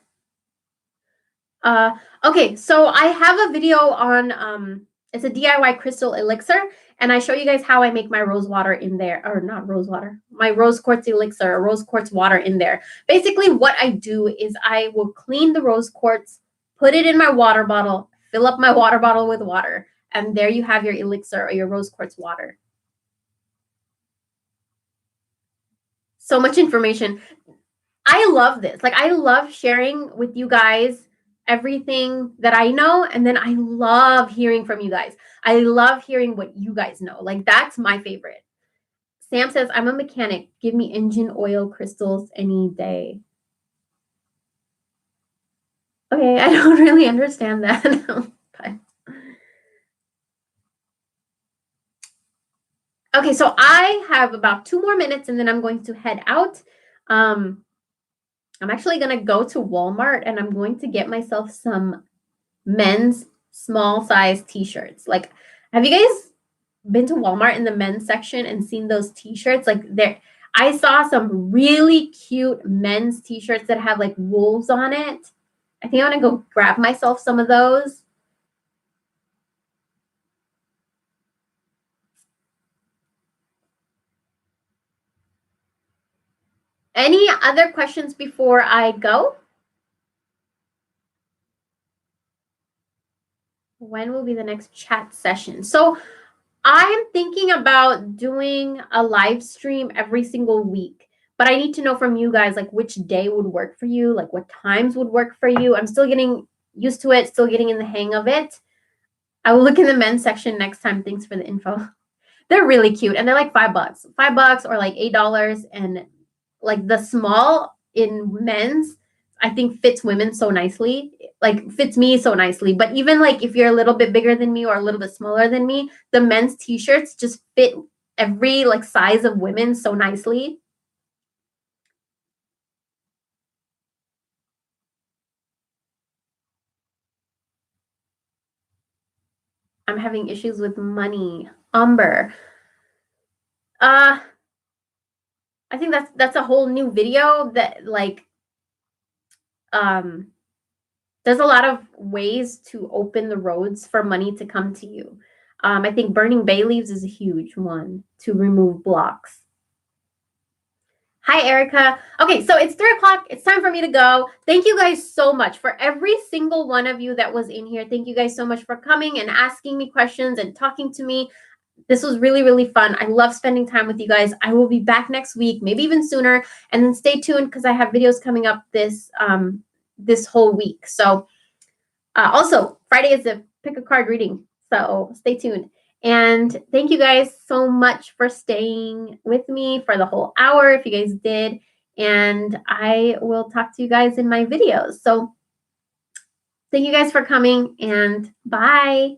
Okay, so I have a video on, it's a DIY crystal elixir, and I show you guys how I make my rose water in there, or not rose water, my rose quartz elixir, or rose quartz water in there. Basically, what I do is I will clean the rose quartz, put it in my water bottle, fill up my water bottle with water, and there you have your elixir or your rose quartz water. So much information. I love this. Like, I love sharing with you guys everything that I know, and then I love hearing from you guys. I love hearing what you guys know. Like, that's my favorite. Sam says, I'm a mechanic. Give me engine oil crystals any day. Okay, I don't really understand that. But... Okay, so I have about 2 more minutes, and then I'm going to head out. I'm actually going to go to Walmart, and I'm going to get myself some men's small size t-shirts. Like, have you guys been to Walmart in the men's section and seen those t-shirts? Like, I saw some really cute men's t-shirts that have like wolves on it. I think I'm going to go grab myself some of those. Any other questions before I go? When will be the next chat session? So I'm thinking about doing a live stream every single week, but I need to know from you guys, like, which day would work for you, like what times would work for you. I'm still getting used to it, still getting in the hang of it. I will look in the men's section next time. Thanks for the info. They're really cute, and they're like $5, $5 or like $8, and like the small in men's, I think fits women so nicely, like fits me so nicely. But even like if you're a little bit bigger than me or a little bit smaller than me, the men's t-shirts just fit every like size of women so nicely. I'm having issues with money. Umber. Uh, I think that's a whole new video that like um there's a lot of ways to open the roads for money to come to you. I think burning bay leaves is a huge one to remove blocks. Hi, Erica. Okay, so it's 3 o'clock. It's time for me to go. Thank you guys so much for every single one of you that was in here. Thank you guys so much for coming and asking me questions and talking to me. This was really, really fun. I love spending time with you guys. I will be back next week, maybe even sooner. And then stay tuned because I have videos coming up this whole week. So also, Friday is a pick a card reading. So stay tuned. And thank you guys so much for staying with me for the whole hour, if you guys did. And I will talk to you guys in my videos. So thank you guys for coming, and bye.